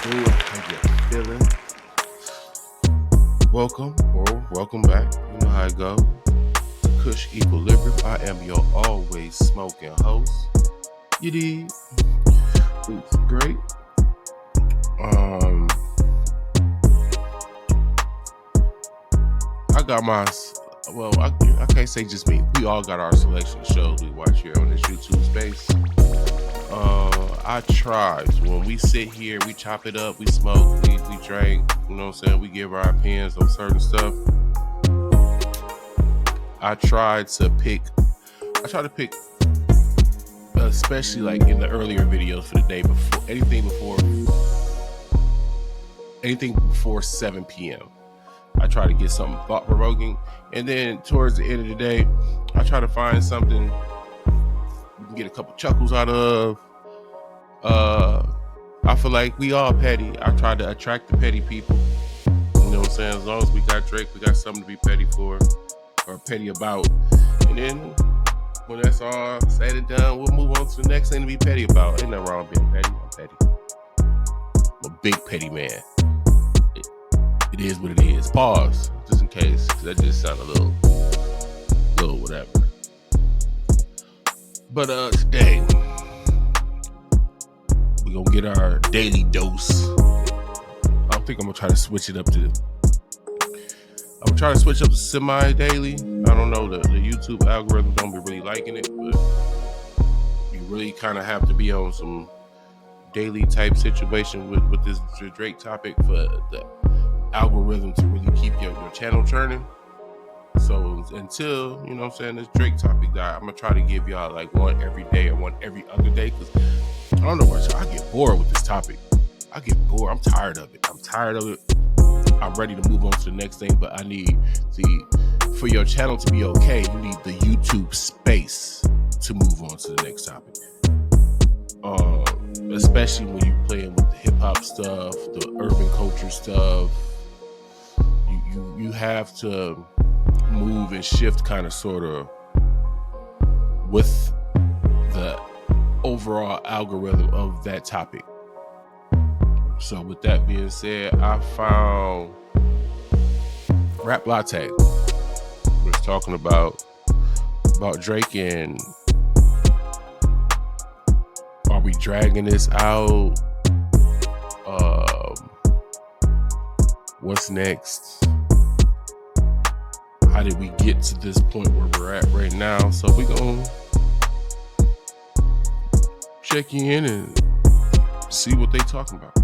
How you feeling? Welcome back. You know how it go. Kush Equilibrium. I am your always smoking host. You did. It's great. I got my. Well, I can't say just me. We all got our selection of shows we watch here on this YouTube space. I try. When we sit here, we chop it up, we smoke, we drink, you know what I'm saying? We give our opinions on certain stuff. I try to pick, especially like in the earlier videos for the day before, anything before 7 p.m. I try to get something thought-provoking. And then towards the end of the day, I try to find something we can get a couple chuckles out of. I feel like we all petty. I try to attract the petty people. You know what I'm saying? As long as we got Drake, we got something to be petty for or petty about. And then when that's all said and done, we'll move on to the next thing to be petty about. Ain't nothing wrong with being petty. I'm petty. I'm a big petty man. It is what it is. Pause, just in case, because that just sounded a little whatever. But today, we're gonna get our daily dose. I think I'm gonna try to switch it up to. I'm gonna try to switch up to semi-daily. I don't know, the YouTube algorithm don't be really liking it, but you really kind of have to be on some daily type situation with this Drake topic for the algorithm to really keep your channel churning. So until, you know what I'm saying, this Drake topic die, I'm gonna try to give y'all like one every day or one every other day, because I don't know about y'all, I get bored with this topic. I get bored. I'm tired of it. I'm ready to move on to the next thing, but I need for your channel to be okay, you need the YouTube space to move on to the next topic. Especially when you playing with the hip hop stuff, the urban culture stuff. You have to move and shift kind of sort of with the overall algorithm of that topic. So with that being said, I found Rap Latte was talking about Drake and are we dragging this out? What's next? How did we get to this point where we're at right now? So we gonna check in and see what they talking about.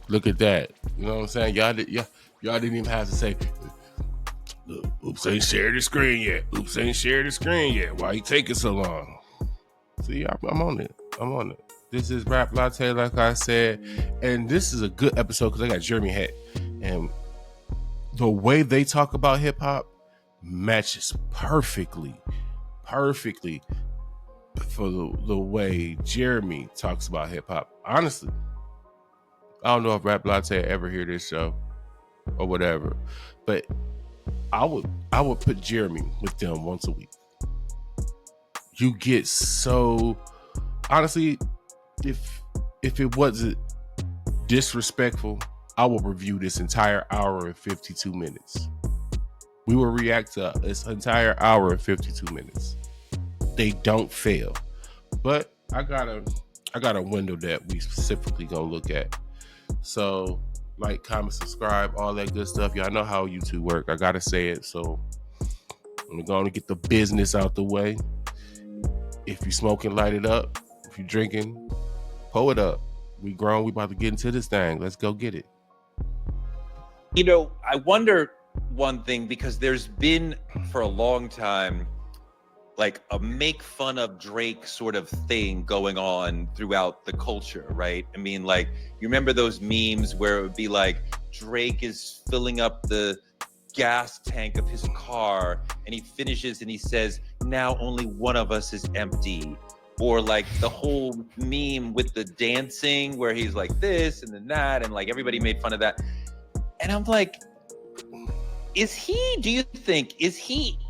Look at that. You know what I'm saying? Y'all didn't even have to say, oops, ain't shared the screen yet. Oops, ain't shared the screen yet. Why you taking so long? See, I'm on it. This is Rap Latte, like I said. And this is a good episode because I got Jeremy Head. And the way they talk about hip hop matches perfectly for the way Jeremy talks about hip hop. Honestly, I don't know if Rap Latte ever hear this show or whatever, but I would put Jeremy with them once a week. You get so, honestly, if it wasn't disrespectful, I will review this entire hour and 52 minutes. We will react to this entire hour and 52 minutes. They don't fail. But I got a window that we specifically gonna look at. So like, comment, subscribe, all that good stuff. Y'all know how YouTube work. I gotta say it. So I'm gonna get the business out the way. If you smoking, light it up. If you drinking, pull it up. We grown. We about to get into this thing. Let's go get it. You know, I wonder one thing, because there's been for a long time like a make fun of Drake sort of thing going on throughout the culture, right? I mean, like, you remember those memes where it would be like Drake is filling up the gas tank of his car and he finishes and he says, now only one of us is empty. Or like the whole meme with the dancing where he's like this and then that, and like everybody made fun of that. And I'm like, is he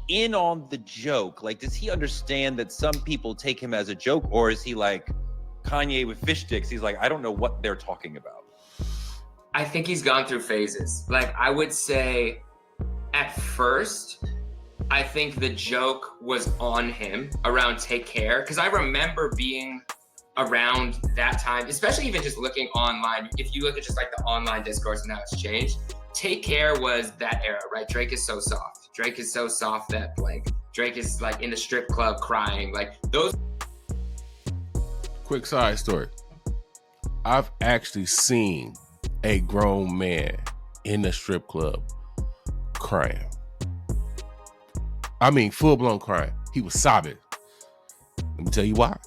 in on the joke? Like, does he understand that some people take him as a joke, or is he like Kanye with fish sticks? He's like, I don't know what they're talking about. I think he's gone through phases. Like, I would say at first, I think the joke was on him around Take Care. Because I remember being around that time, especially even just looking online. If you look at just like the online discourse and how it's changed, Take Care was that era, right? Drake is so soft. Drake is so soft that blank. Drake is like in the strip club crying. Like those. Quick side story. I've actually seen a grown man in a strip club crying. I mean, full blown crying. He was sobbing. Let me tell you why.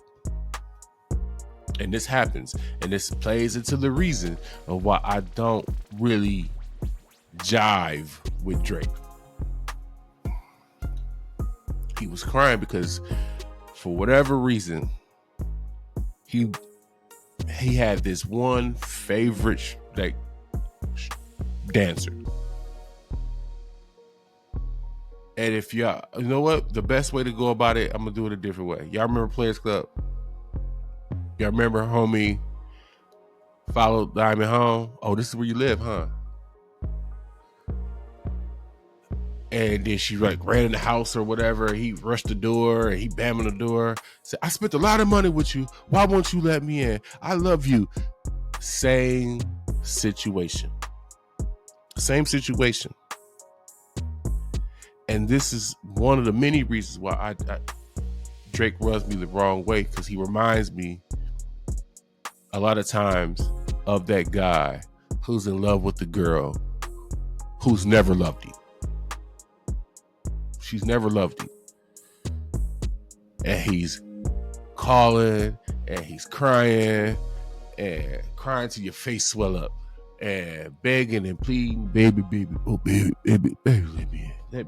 And this happens, and this plays into the reason of why I don't really jive with Drake. He was crying because for whatever reason, he had this one favorite dancer. And if y'all, you know what? The best way to go about it, I'm gonna do it a different way. Y'all remember Players Club? Y'all remember homie followed Diamond home? Oh, this is where you live, huh? And then she like ran in the house or whatever. He rushed the door and he banged on the door. Said, I spent a lot of money with you. Why won't you let me in? I love you. Same situation. Same situation. And this is one of the many reasons why Drake rubs me the wrong way, because he reminds me a lot of times of that guy who's in love with the girl who's never loved him. She's never loved him. And he's calling and he's crying till your face swell up and begging and pleading, baby, oh baby, let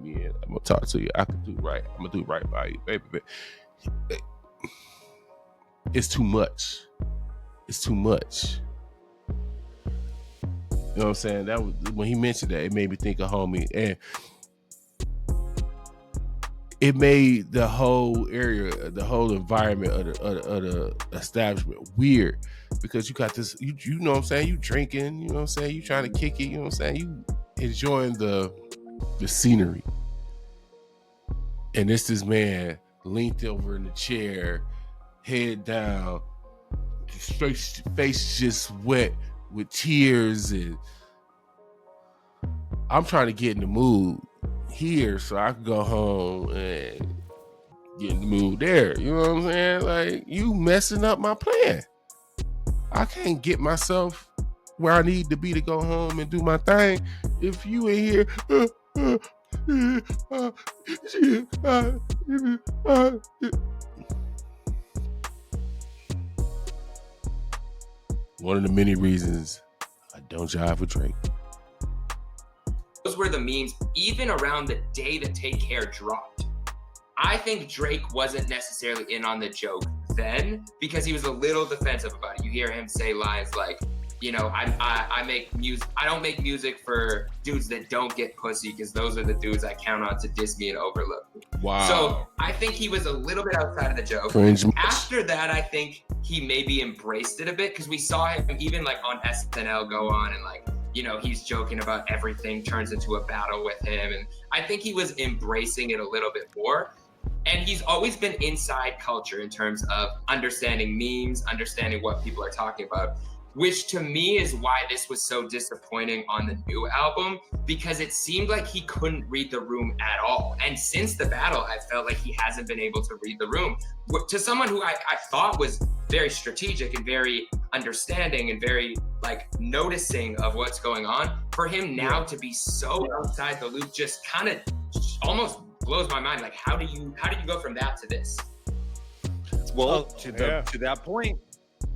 me in. I'm gonna talk to you. I can do right. I'm gonna do right by you, baby. It's too much. It's too much. You know what I'm saying? That was when he mentioned that, it made me think of homie, and it made the whole area, the whole environment of the establishment weird, because you got this, you know what I'm saying? You drinking, you know what I'm saying? You trying to kick it, you know what I'm saying? You enjoying the scenery. And this man leaned over in the chair, head down, face just wet with tears, and I'm trying to get in the mood here so I can go home and get in the mood there. You know what I'm saying? Like, you messing up my plan. I can't get myself where I need to be to go home and do my thing if you in here. One of the many reasons I don't jive with Drake. Those were the memes, even around the day that Take Care dropped. I think Drake wasn't necessarily in on the joke then, because he was a little defensive about it. You hear him say lines like, you know, I make music. I don't make music for dudes that don't get pussy, because those are the dudes I count on to diss me and overlook me. Wow. So I think he was a little bit outside of the joke. Cringe. After that, I think he maybe embraced it a bit, because we saw him even like on SNL go on and like, you know, he's joking about everything turns into a battle with him. And I think he was embracing it a little bit more. And he's always been inside culture in terms of understanding memes, understanding what people are talking about, which to me is why this was so disappointing on the new album, because it seemed like he couldn't read the room at all. And since the battle, I felt like he hasn't been able to read the room. To someone who I thought was very strategic and very understanding and very like noticing of what's going on, for him now to be so outside the loop just kind of almost blows my mind. Like, how do you go from that to this? Well, to that point,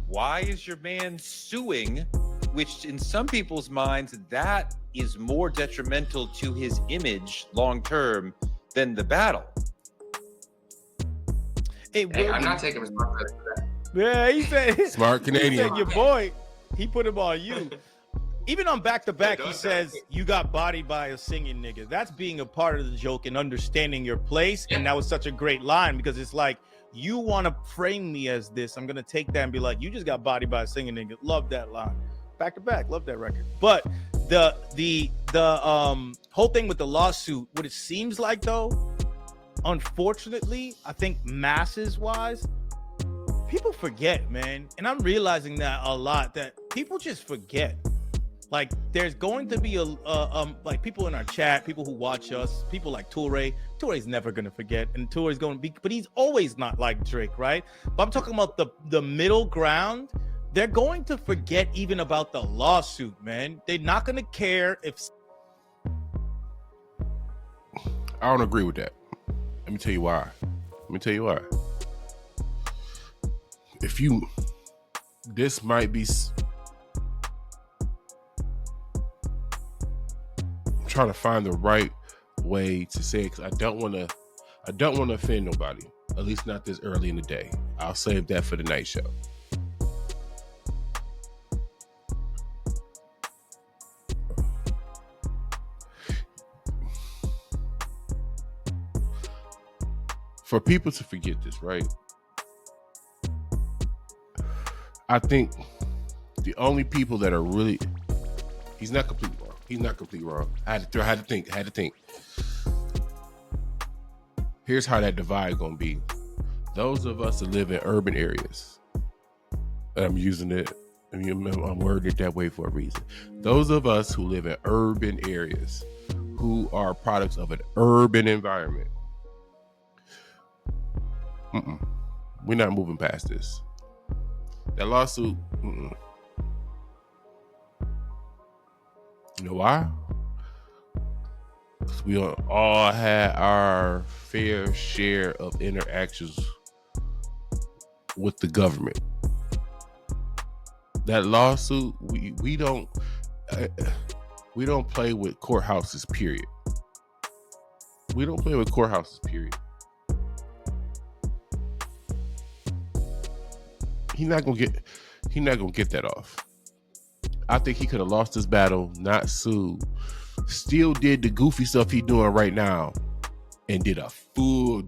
why is your man suing? Which in some people's minds, that is more detrimental to his image long term than the battle. Hey, I'm not taking responsibility for that. Yeah, he said Smart Canadian. He said your boy, he put him on you. Even on Back to Back, he don't- says you got bodied by a singing nigga. That's being a part of the joke and understanding your place. And that was such a great line because it's like, you want to frame me as this. I'm gonna take that and be like, you just got bodied by a singing nigga. Love that line. Back to Back, love that record. But the whole thing with the lawsuit, what it seems like though, unfortunately, I think masses wise, people forget, man. And I'm realizing that a lot, that people just forget. Like, there's going to be like people in our chat, people who watch us, people like Toure. Toure's never gonna forget, and Toure's going to be, but he's always not like Drake, right? But I'm talking about the middle ground. They're going to forget even about the lawsuit, man. They're not gonna care if. I don't agree with that. Let me tell you why. This might be. I'm trying to find the right way to say it because I don't want to offend nobody. At least not this early in the day. I'll save that for the night show. For people to forget this, right? I think the only people that are really, he's not completely wrong. I had to think. Here's how that divide gonna be. Those of us that live in urban areas, I'm using it, I'm wording it that way for a reason. Those of us who live in urban areas, who are products of an urban environment, we're not moving past this. That lawsuit, you know why? Because we all had our fair share of interactions with the government. That lawsuit, we don't play with courthouses, period. We don't play with courthouses, period. He's not gonna get that off. I think he could have lost his battle, not sued. Still did the goofy stuff he's doing right now, and did a full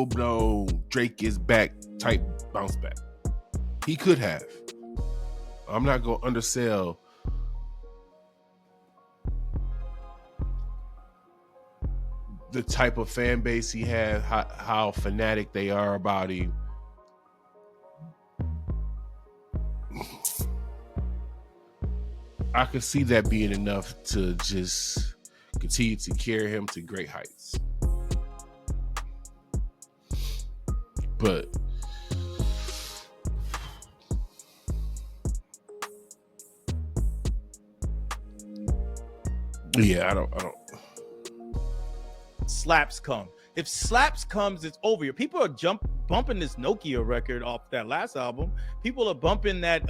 blown Drake is back type bounce back. He could have. I'm not gonna undersell the type of fan base he has, how fanatic they are about him. I could see that being enough to just continue to carry him to great heights. But yeah, I don't. Slaps come. If Slaps comes, it's over. People are bumping this Nokia record off that last album. People are bumping that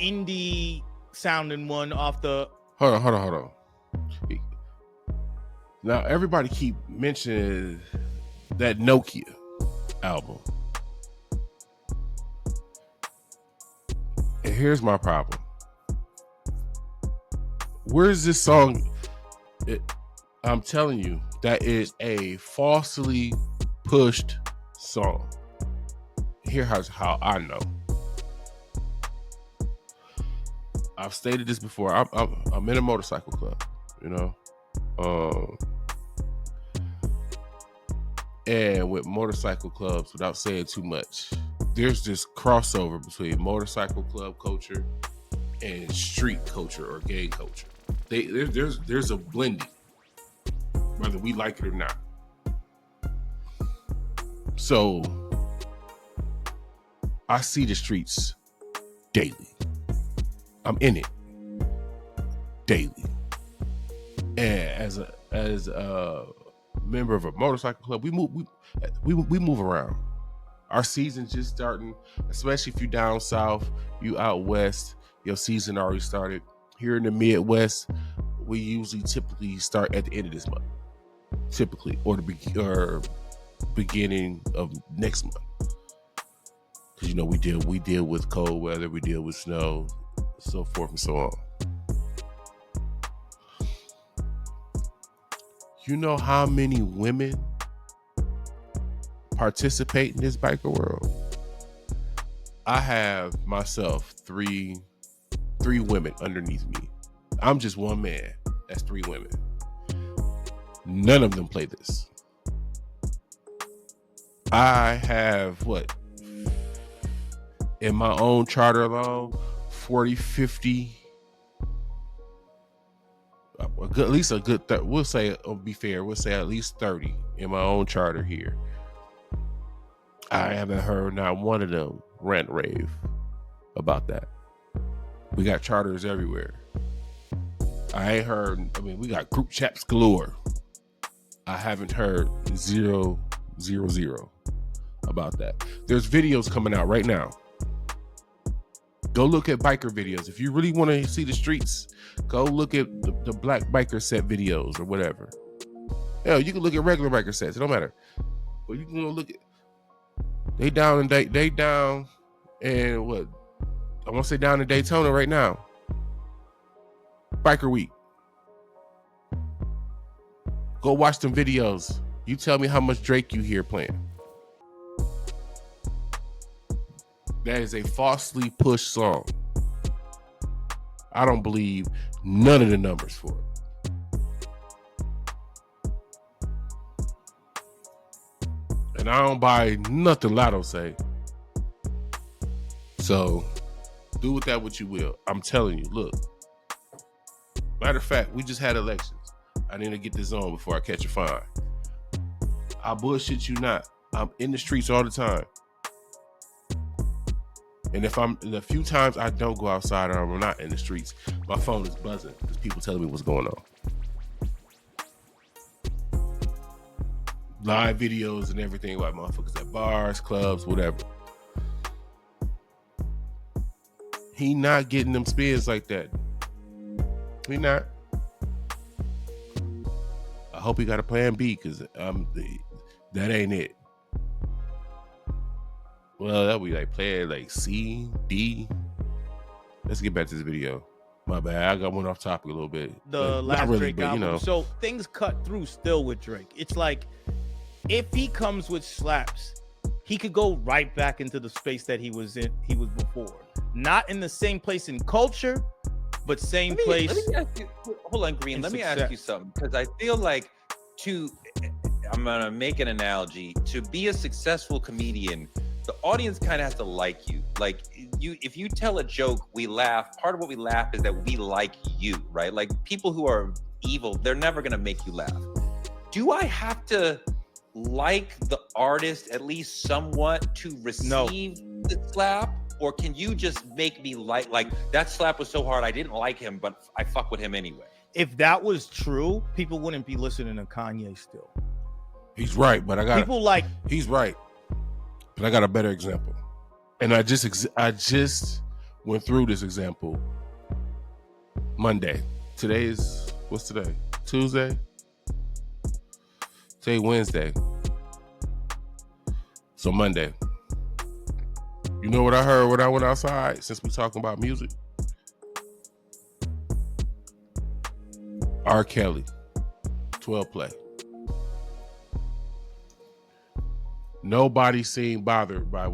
indie sounding one off the. Hold on. Now everybody keep mentioning that Nokia album. And here's my problem. Where's this song? I'm telling you, that is a falsely pushed song. Here's how I know. I've stated this before. I'm in a motorcycle club, you know. And with motorcycle clubs, without saying too much, there's this crossover between motorcycle club culture and street culture or gang culture. There's a blending, whether we like it or not. So I see the streets daily. I'm in it daily, and as a member of a motorcycle club, we move around. Our season's just starting, especially if you down south, you out west. Your season already started. Here in the Midwest, we typically start at the end of this month, typically, or the beginning of next month, because we deal with cold weather, we deal with snow. so forth and so on. You know how many women participate in this biker world? I have myself three women underneath me. I'm just one man. That's 3 women. None of them play this. I have in my own charter alone, 40, 50, at least a good, we'll say, it'll be fair, we'll say at least 30 in my own charter here. I haven't heard not one of them rant rave about that. We got charters everywhere. I ain't heard, we got group chats galore. I haven't heard 000 about that. There's videos coming out right now. Go look at biker videos. If you really want to see the streets, go look at the black biker set videos or whatever. Hell, you can look at regular biker sets. It don't matter. But you can go look at they down and what? I want to say down in Daytona right now. Biker Week. Go watch them videos. You tell me how much Drake you hear playing. That is a falsely pushed song. I don't believe none of the numbers for it. And I don't buy nothing LATTE say. So do with that what you will. I'm telling you, look. Matter of fact, we just had elections. I need to get this on before I catch a fine. I bullshit you not. I'm in the streets all the time. And if I'm in a few times I don't go outside or I'm not in the streets, my phone is buzzing because people telling me what's going on. Live videos and everything about motherfuckers at bars, clubs, whatever. He not getting them spins like that. He not. I hope he got a plan B because that ain't it. Well, that would be like plan like C, D. Let's get back to this video. My bad. I got one off topic a little bit. The last not really, Drake but, album. you know. So things cut through still with Drake. It's like if he comes with slaps, he could go right back into the space that he was before. Not in the same place in culture, but same place. Let me ask you, hold on, Green. Let me ask you something because I feel like I'm gonna make an analogy. To be a successful comedian, the audience kind of has to like you. Like if you tell a joke, we laugh. Part of what we laugh is that we like you, right? Like people who are evil, they're never gonna make you laugh. Do I have to like the artist at least somewhat to receive the slap? Or can you just make me like that slap was so hard I didn't like him, but I fuck with him anyway? If that was true, people wouldn't be listening to Kanye still. He's right, but he's right. But I got a better example. And I just went through this example Monday. What's today? Tuesday? Today Wednesday. So Monday. You know what I heard when I went outside, since we talking about music? R. Kelly, 12 play. Nobody seemed bothered by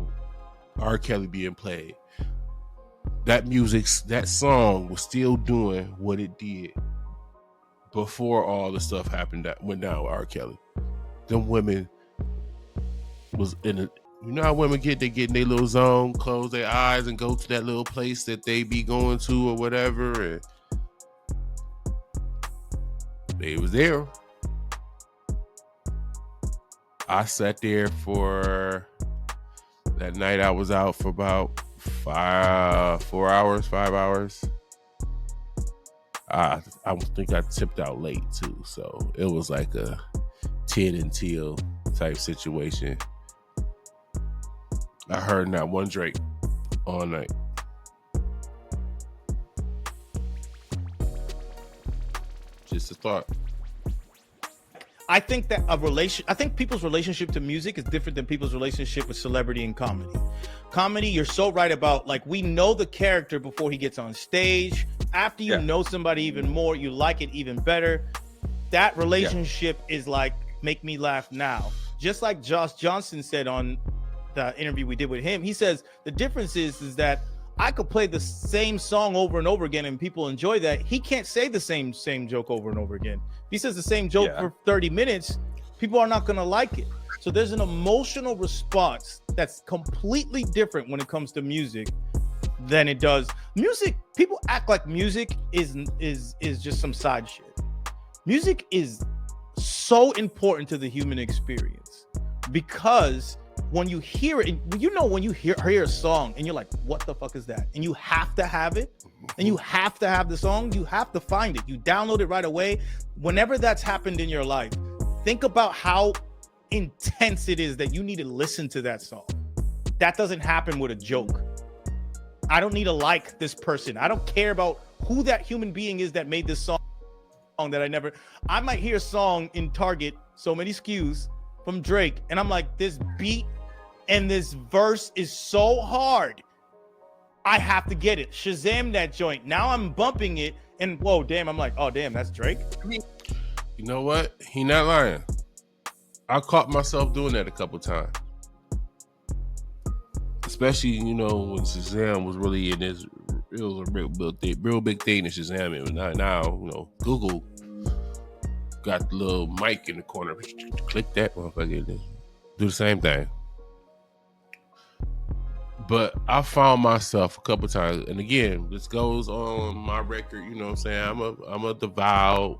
R. Kelly being played. That song was still doing what it did before all the stuff happened that went down with R. Kelly. Them women was in a, you know how women they get in their little zone, close their eyes and go to that little place that they be going to or whatever, and they was there. I sat there for that night. I was out for about 5 hours. I think I tipped out late too, so it was like a 10 until type situation. I heard not one Drake all night. Just a thought. I think that I think people's relationship to music is different than people's relationship with celebrity and comedy. Comedy, you're so right about, like, we know the character before he gets on stage. After you know somebody even more, you like it even better. That relationship is like, make me laugh now. Just like Josh Johnson said on the interview we did with him, he says the difference is that I could play the same song over and over again and people enjoy that. He can't say the same joke over and over again. If he says the same joke for 30 minutes, people are not going to like it. So there's an emotional response that's completely different when it comes to music than it does music. People act like music is just some side shit. Music is so important to the human experience, because when you hear it, when you hear a song and you're like, what the fuck is that? And you have to have it, and you have to have the song, you have to find it. You download it right away. Whenever that's happened in your life, think about how intense it is that you need to listen to that song. That doesn't happen with a joke. I don't need to like this person. I don't care about who that human being is that made this song that I might hear a song in Target, so many SKUs, from Drake, and I'm like, this beat and this verse is so hard, I have to get it. Shazam that joint. Now I'm bumping it, and whoa, damn, I'm like, oh damn, that's Drake. You know what? He not lying. I caught myself doing that a couple times, especially when Shazam was really in this. It was a real big thing in Shazam. It was now Google got the little mic in the corner. Click that motherfucker. Do the same thing. But I found myself a couple times, and again, this goes on my record. You know what I'm saying? I'm a devout,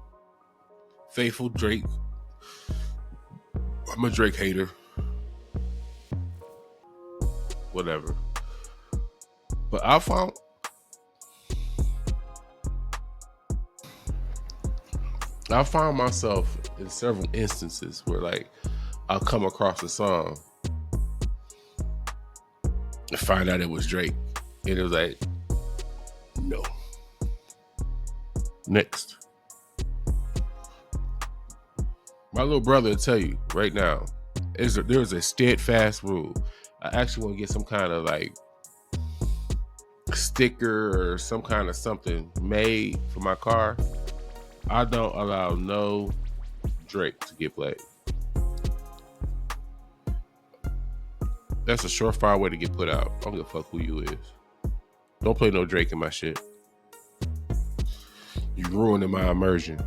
faithful Drake. I'm a Drake hater. Whatever. But I found myself in several instances where, like, I'll come across a song and find out it was Drake, and it was like, no. Next. My little brother will tell you right now, there's a steadfast rule. I actually want to get some kind of like sticker or some kind of something made for my car. I don't allow no Drake to get played. That's a surefire way to get put out. I don't give a fuck who you is. Don't play no Drake in my shit. You ruining my immersion.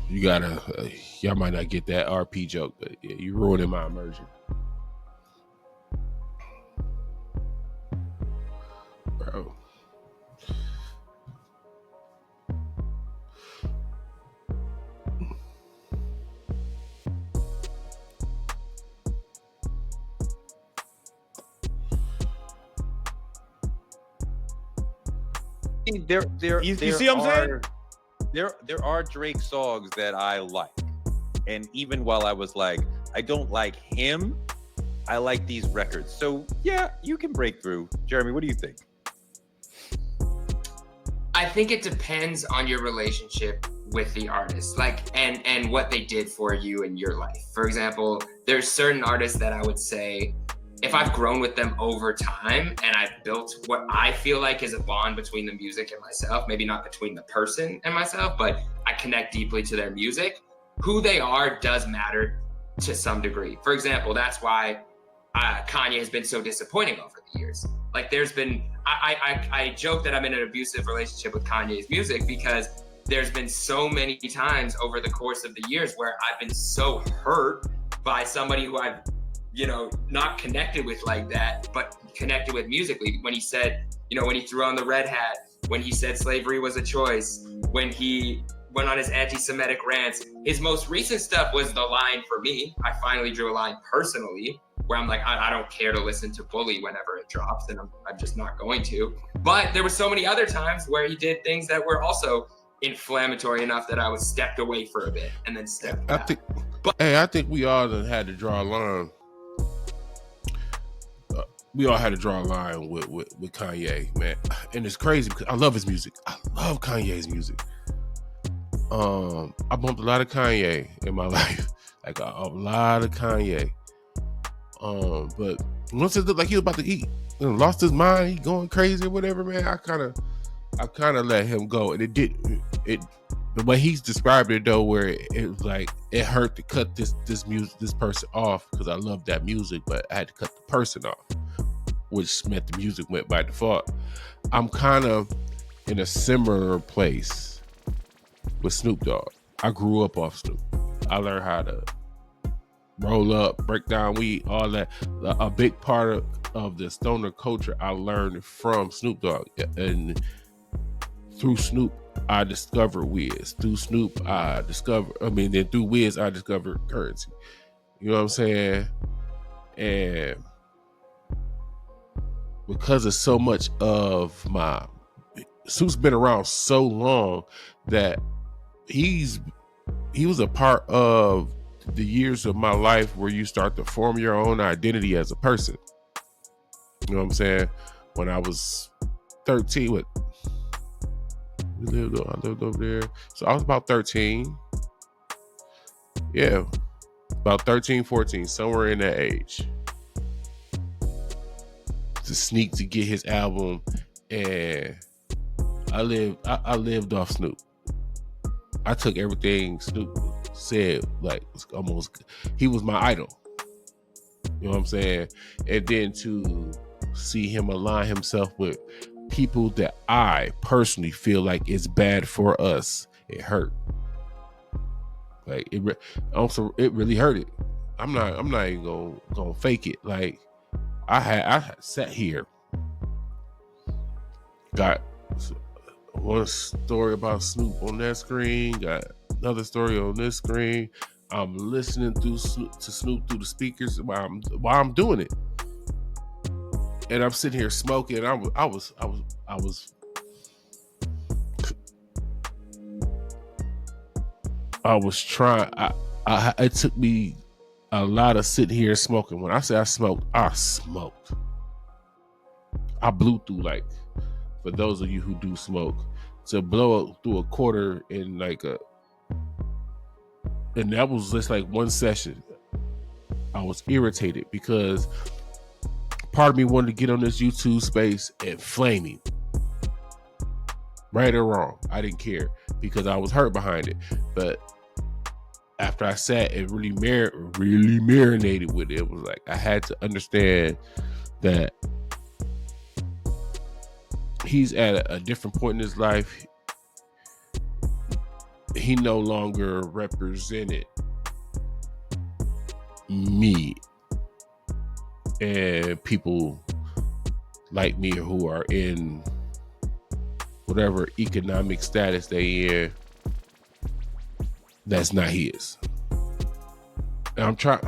You gotta, y'all might not get that RP joke, but yeah, you ruining my immersion. Bro. You see what I'm saying? There are Drake songs that I like, and even while I was like, I don't like him, I like these records. So yeah, you can break through. Jeremy, what do you think? I think it depends on your relationship with the artist, like, and what they did for you in your life. For example, there's certain artists that I would say, if I've grown with them over time and I've built what I feel like is a bond between the music and myself, maybe not between the person and myself, but I connect deeply to their music, who they are does matter to some degree. For example, that's why Kanye has been so disappointing over the years. Like, there's been, I joke that I'm in an abusive relationship with Kanye's music because there's been so many times over the course of the years where I've been so hurt by somebody who I've not connected with like that, but connected with musically. When he said, when he threw on the red hat, when he said slavery was a choice, when he went on his anti-Semitic rants, his most recent stuff was the line for me. I finally drew a line personally where I'm like, I don't care to listen to Bully whenever it drops, and I'm just not going to. But there were so many other times where he did things that were also inflammatory enough that I was stepped away for a bit and then stepped back. I think we all had to draw a line. We all had to draw a line with Kanye, man. And it's crazy because I love his music. I love Kanye's music. I bumped a lot of Kanye in my life, like a lot of Kanye. But once it looked like he was about to eat, lost his mind, he going crazy or whatever, man, I kind of let him go, and it the way he's described it though, where it was like it hurt to cut this person off because I love that music, but I had to cut the person off, which meant the music went by default. I'm kind of in a similar place with Snoop Dogg. I grew up off Snoop. I learned how to roll up, break down weed, all that. A big part of the stoner culture I learned from Snoop Dogg, and through Snoop I discovered Wiz. Through Snoop then through Wiz I discovered Currency. You know what I'm saying? And because of so much of my Snoop's been around so long that he was a part of the years of my life where you start to form your own identity as a person. You know what I'm saying? When I was 13, I lived over there. So I was about 13. Yeah. About 13, 14, somewhere in that age. To sneak to get his album, and I lived off Snoop. I took everything Snoop said, like almost, he was my idol. You know what I'm saying? And then to see him align himself with people that I personally feel like is bad for us, it hurt. Like it really hurt it. I'm not even gonna fake it. Like I sat here, got one story about Snoop on that screen, got another story on this screen. I'm listening to Snoop through the speakers while I'm doing it, and I'm sitting here smoking. And I was trying. It took me a lot of sitting here smoking. When I say I smoked. I blew through, like, for those of you who do smoke, to blow through a quarter in and that was just like one session. I was irritated because part of me wanted to get on this YouTube space and flame him. Right or wrong, I didn't care because I was hurt behind it. But after I sat and really marinated with it, it was like I had to understand that he's at a different point in his life. He no longer represented me and people like me who are in whatever economic status they in. That's not his. And I'm trying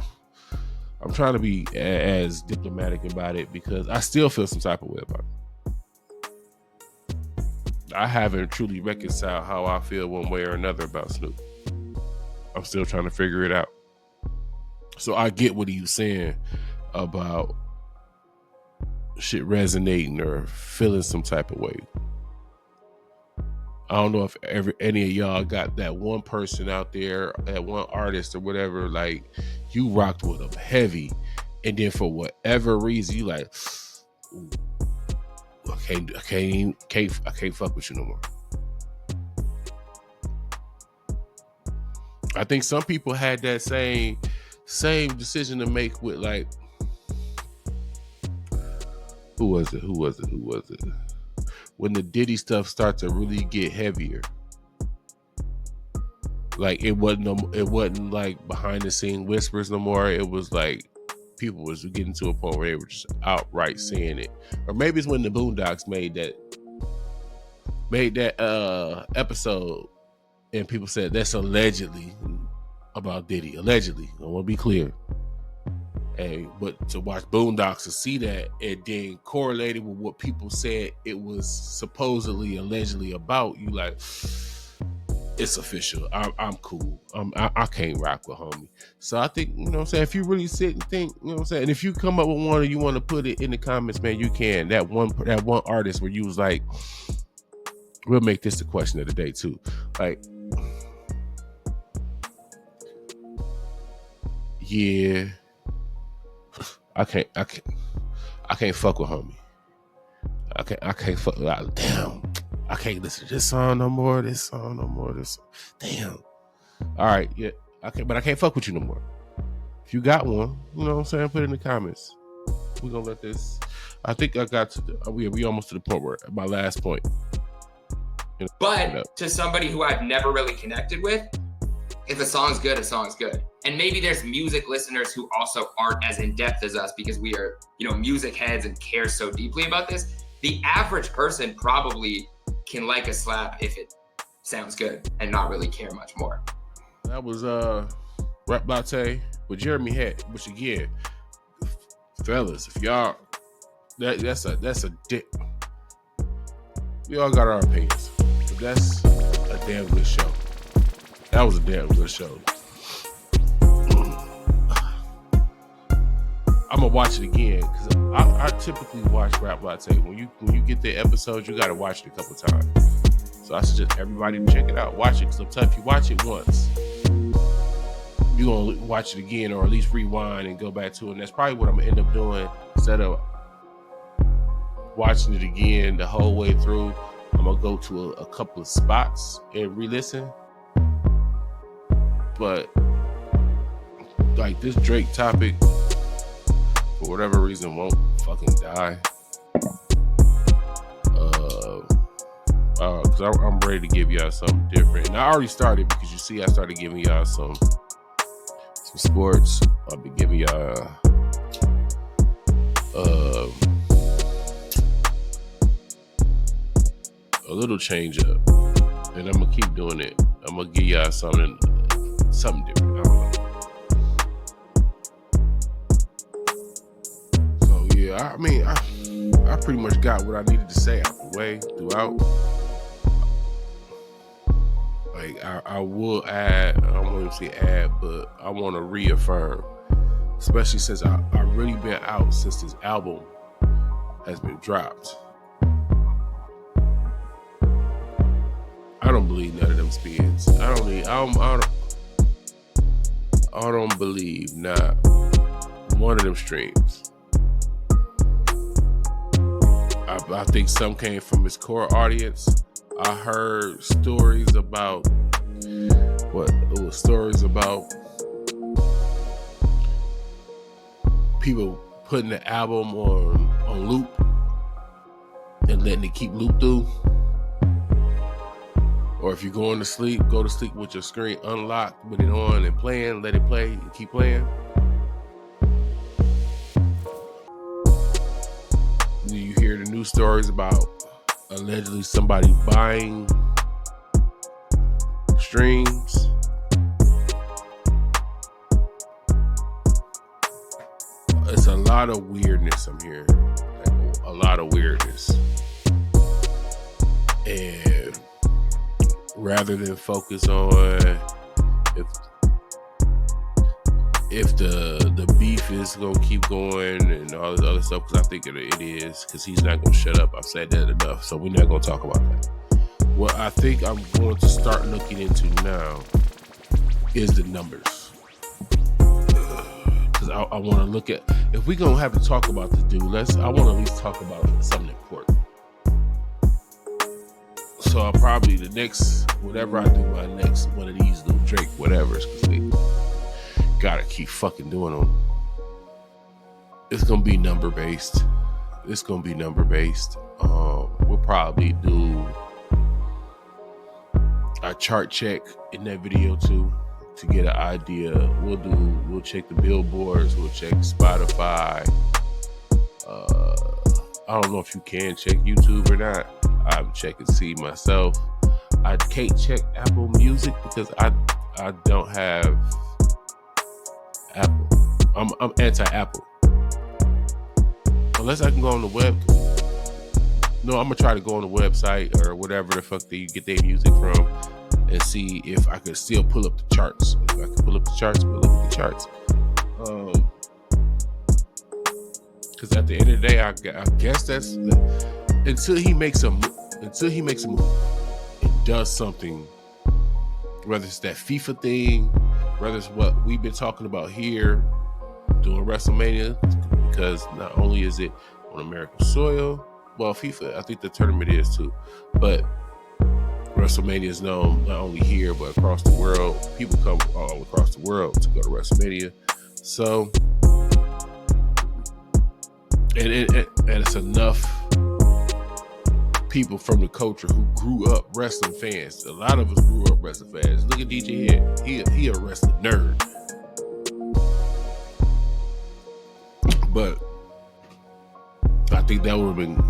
to be as diplomatic about it because I still feel some type of way about it. I haven't truly reconciled how I feel one way or another about Snoop. I'm still trying to figure it out. So I get what he was saying about shit resonating or feeling some type of way. I don't know if any of y'all got that one person out there, that one artist or whatever, like you rocked with them heavy, and then for whatever reason you like, ooh, I can't fuck with you no more. I think some people had that same decision to make with, like, who was it? When the Diddy stuff started to really get heavier. Like it wasn't like behind the scene whispers no more. It was like people was getting to a point where they were just outright saying it. Or maybe it's when the Boondocks made that episode and people said that's allegedly about Diddy. Allegedly. I want to be clear. But to watch Boondocks to see that and then correlated with what people said it was supposedly allegedly about, you like, it's official. I'm cool. I can't rock with homie. So I think, you know what I'm saying, if you really sit and think, you know what I'm saying, and if you come up with one or you want to put it in the comments, man, you can. That one artist where you was like, we'll make this the question of the day too. Like, yeah, I can't fuck with homie. I can't fuck. Like, damn, I can't listen to this song no more. This song no more. This, damn. All right, yeah, I can't fuck with you no more. If you got one, you know what I'm saying, put it in the comments. We're gonna let this. I think I got to. We almost to the point where my last point. But to somebody who I've never really connected with, if a song's good, a song's good. And maybe there's music listeners who also aren't as in depth as us because we are, music heads and care so deeply about this. The average person probably can like a slap if it sounds good and not really care much more. That was Rap Latte with Jeremy Head, which again, fellas, if y'all that's a dick. We all got our opinions. But that's a damn good show. That was a damn good show. I'm gonna watch it again because I typically watch Rap Latte. When you get the episode, you gotta watch it a couple times. So I suggest everybody to check it out. Watch it, because I'm telling you, if you watch it once, you're gonna watch it again, or at least rewind and go back to it. And that's probably what I'm gonna end up doing. Instead of watching it again the whole way through, I'm gonna go to a couple of spots and re-listen. But like this Drake topic, for whatever reason, won't fucking die. Because I'm ready to give y'all something different. And I already started, because you see I started giving y'all some sports. I'll be giving y'all a little change up. And I'm gonna keep doing it. I'm gonna give y'all something different. I don't know. So yeah, I mean, I pretty much got what I needed to say out the way throughout. Like I will add, I don't want to say add, but I want to reaffirm, especially since I really been out since this album has been dropped. I don't believe none of them spins. I don't believe not one of them streams. I think some came from his core audience. I heard stories about people putting the album on loop and letting it keep loop through. Or if you're going to sleep, go to sleep with your screen unlocked, with it on and playing, let it play and keep playing. You hear the news stories about allegedly somebody buying streams. It's a lot of weirdness I'm hearing. Like, a lot of weirdness. And rather than focus on if the beef is gonna keep going and all this other stuff, because I think it is, because he's not gonna shut up. I've said that enough, so we're not gonna talk about that. What I think I'm going to start looking into now is the numbers, because I want to look at, if we're gonna have to talk about this dude, I want to at least talk about something important. So I'll probably, the next, whatever I do, my next one of these little Drake whatever's, because they gotta keep fucking doing them. It's gonna be number based. We'll probably do a chart check in that video too, to get an idea. We'll check the billboards, we'll check Spotify. I don't know if you can check YouTube or not. I'll check and see myself. I can't check Apple Music because I don't have Apple. I'm anti-Apple. Unless I can go on the web. No, I'm gonna try to go on the website or whatever the fuck they get their music from and see if I could still pull up the charts. If I can pull up the charts, pull up the charts. Because at the end of the day, I guess that's until he makes a move and does something, whether it's that FIFA thing, whether it's what we've been talking about here during WrestleMania, because not only is it on American soil, well, FIFA, I think the tournament is too, but WrestleMania is known not only here but across the world. People come all across the world to go to WrestleMania. So, and it's enough people from the culture who grew up wrestling fans. A lot of us grew up wrestling fans. Look at DJ Head. He a wrestling nerd. But I think that would have been,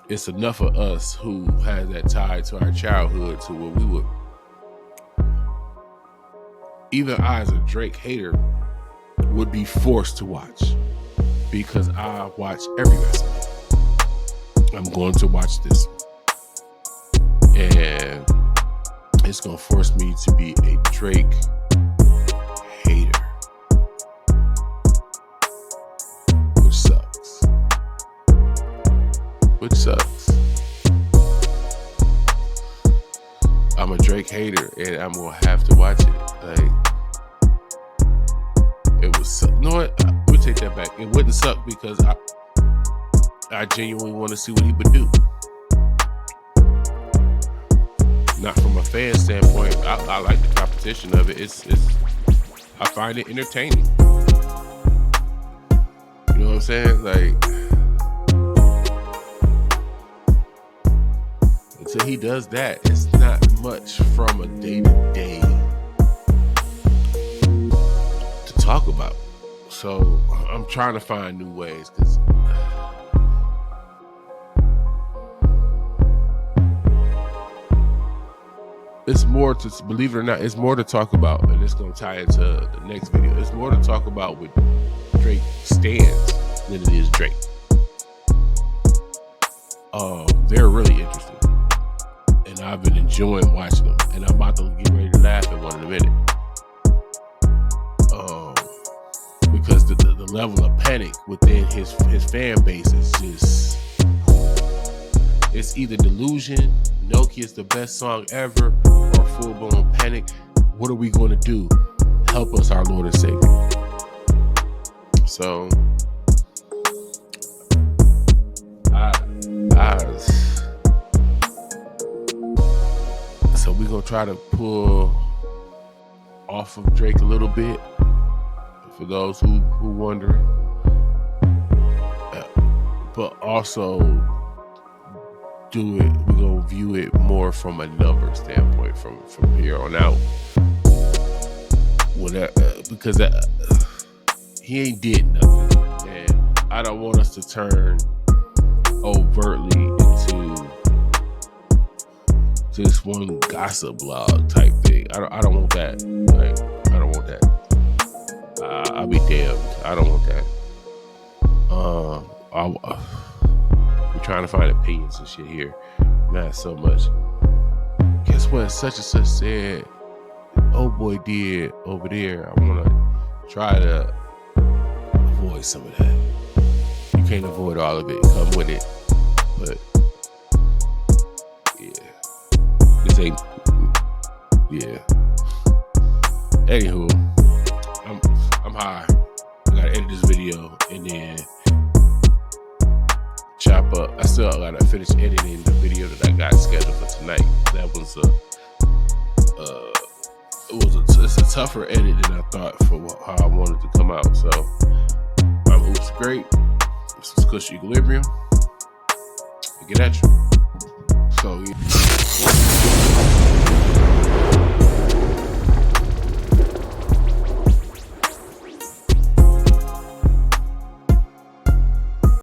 it's enough of us who had that tie to our childhood to where we would, even I as a Drake hater would be forced to watch, because I watch every wrestling. I'm going to watch this, and it's going to force me to be a Drake hater, which sucks. I'm a Drake hater, and I'm going to have to watch it. Like, it would suck. You know what? Let me take that back. It wouldn't suck because I genuinely want to see what he would do. Not from a fan standpoint. I like the competition of it. I find it entertaining. You know what I'm saying? Like, until he does that, it's not much from a day-to-day to talk about. So I'm trying to find new ways, because it's more to, believe it or not, it's more to talk about, and it's going to tie into the next video. It's more to talk about with Drake stands than it is Drake. They're really interesting, and I've been enjoying watching them, and I'm about to get ready to laugh at one in a minute. Because the level of panic within his fan base is just, it's either delusion, Nokia's the best song ever, or full-blown panic. What are we going to do? Help us, our Lord and Savior. So, so we're going to try to pull off of Drake a little bit, for those who wonder, but also do it. We're gonna view it more from a number standpoint from here on out. Because he ain't did nothing, and I don't want us to turn overtly into just one gossip blog type thing. I don't want that. Like, I don't want that. I'll be damned. I don't want that. We're trying to find opinions and shit here. Not so much. Guess what? Such and such said, oh boy did over there. I want to try to avoid some of that. You can't avoid all of it. Come with it. But yeah, this ain't. Yeah. Anywho, I'm high. I gotta edit this video and then chop up. I still gotta finish editing the video that I got scheduled for tonight. That was it's a tougher edit than I thought for how I wanted to come out. So I'm Oops Great. This is Kush Equilibrium. I get at you. So yeah.